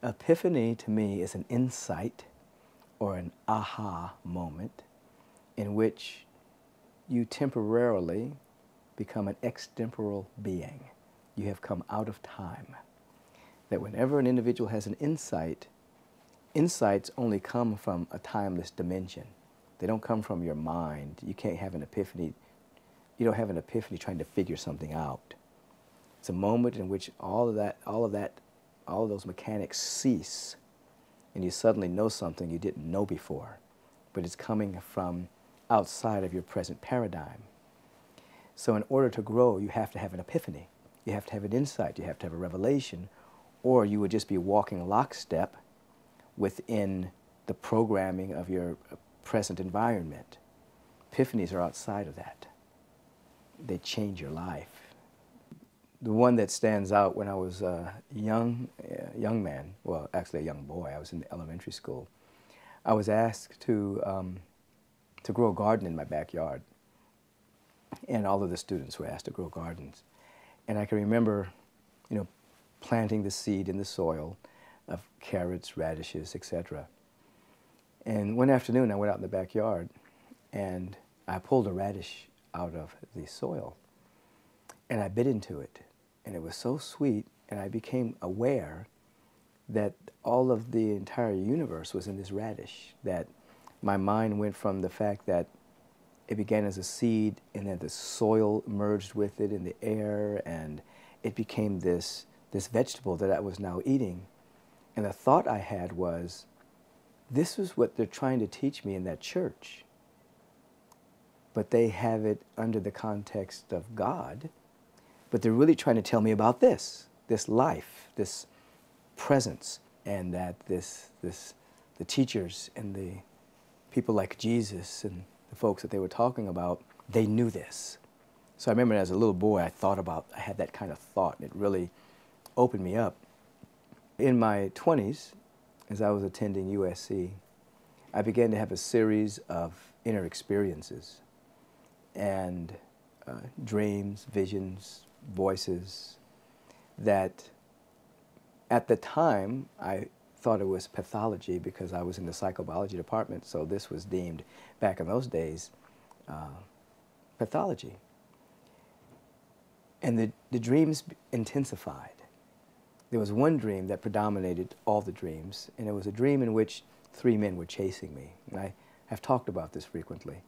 Epiphany to me is an insight or an aha moment in which you temporarily become an extemporal being. You have come out of time. That whenever an individual has an insight, insights only come from a timeless dimension. They don't come from your mind. You can't have an epiphany. You don't have an epiphany trying to figure something out. It's a moment in which all of those mechanics cease, and you suddenly know something you didn't know before, but it's coming from outside of your present paradigm. So in order to grow, you have to have an epiphany. You have to have an insight. You have to have a revelation, or you would just be walking lockstep within the programming of your present environment. Epiphanies are outside of that. They change your life. The one that stands out when I was a young man, well, actually a young boy, I was in elementary school. I was asked to grow a garden in my backyard. And all of the students were asked to grow gardens. And I can remember, planting the seed in the soil of carrots, radishes, etc. And one afternoon I went out in the backyard and I pulled a radish out of the soil and I bit into it. And it was so sweet, and I became aware that all of the entire universe was in this radish, that my mind went from the fact that it began as a seed and then the soil merged with it in the air and it became this vegetable that I was now eating. And the thought I had was, this is what they're trying to teach me in that church. But they have it under the context of God. But they're really trying to tell me about this life, this presence, and that the teachers and the people like Jesus and the folks that they were talking about, they knew this. So I remember as a little boy, I had that kind of thought, and it really opened me up. In my 20s, as I was attending USC, I began to have a series of inner experiences and dreams, visions, voices that at the time I thought it was pathology because I was in the psychobiology department, so this was deemed, back in those days, pathology. And the dreams intensified. There was one dream that predominated all the dreams, and it was a dream in which 3 men were chasing me. And I have talked about this frequently.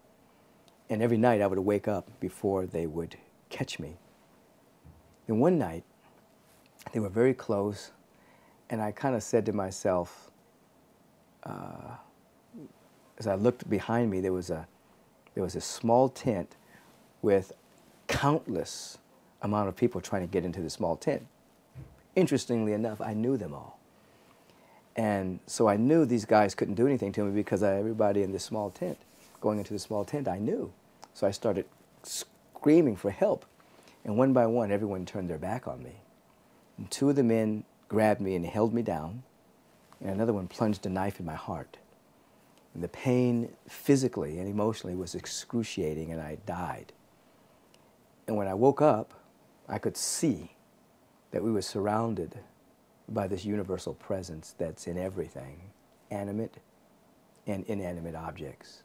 And every night I would wake up before they would catch me. And one night, they were very close, and I kind of said to myself, as I looked behind me, there was a small tent with countless amount of people trying to get into the small tent. Interestingly enough, I knew them all. And so I knew these guys couldn't do anything to me because everybody in this small tent, going into the small tent, I knew. So I started screaming for help. And one by one, everyone turned their back on me. And 2 of the men grabbed me and held me down, and another one plunged a knife in my heart. And the pain physically and emotionally was excruciating, and I died. And when I woke up, I could see that we were surrounded by this universal presence that's in everything, animate and inanimate objects.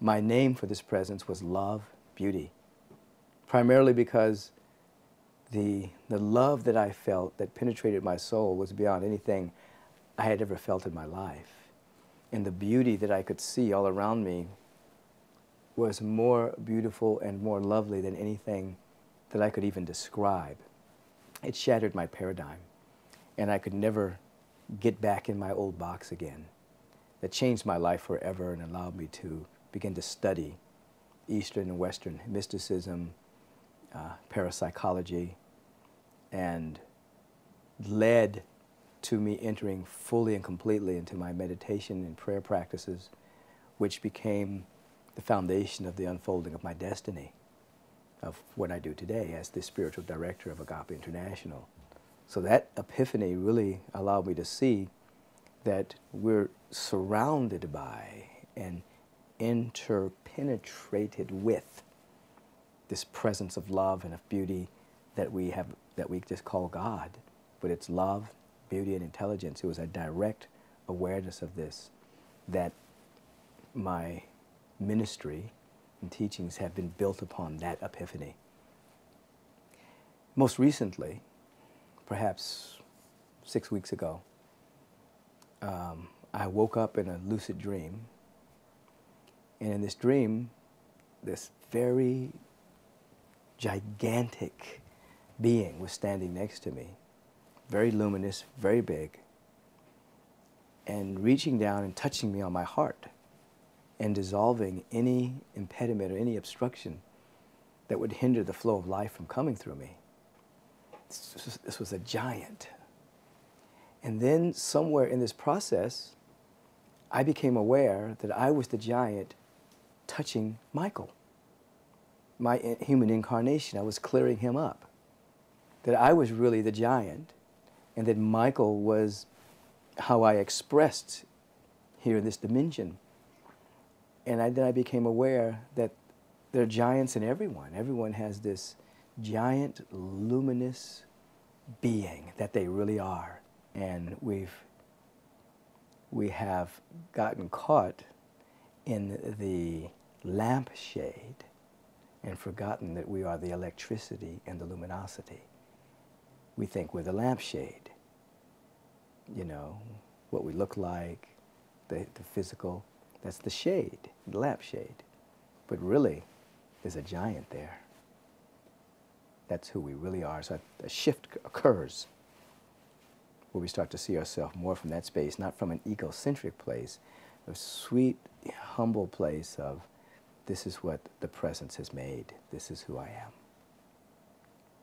My name for this presence was love, beauty, primarily because the love that I felt that penetrated my soul was beyond anything I had ever felt in my life. And the beauty that I could see all around me was more beautiful and more lovely than anything that I could even describe. It shattered my paradigm, and I could never get back in my old box again. That changed my life forever and allowed me to begin to study Eastern and Western mysticism, parapsychology, and led to me entering fully and completely into my meditation and prayer practices, which became the foundation of the unfolding of my destiny, of what I do today as the spiritual director of Agape International. So that epiphany really allowed me to see that we're surrounded by and interpenetrated with this presence of love and of beauty that we just call God. But it's love, beauty and intelligence. It was a direct awareness of this, that my ministry and teachings have been built upon that epiphany. Most recently, perhaps 6 weeks ago, I woke up in a lucid dream, and in this dream, this very gigantic being was standing next to me, very luminous, very big, and reaching down and touching me on my heart and dissolving any impediment or any obstruction that would hinder the flow of life from coming through me. This was a giant. And then somewhere in this process, I became aware that I was the giant touching Michael, my human incarnation. I was clearing him up. That I was really the giant, and that Michael was how I expressed here in this dimension. And then I became aware that there are giants in everyone. Everyone has this giant, luminous being that they really are. And we have gotten caught in the lampshade and forgotten that we are the electricity and the luminosity. We think we're the lampshade, you know, what we look like, the physical, that's the shade, the lampshade. But really, there's a giant there. That's who we really are. So a shift occurs where we start to see ourselves more from that space, not from an egocentric place, a sweet, humble place of, this is what the presence has made. This is who I am.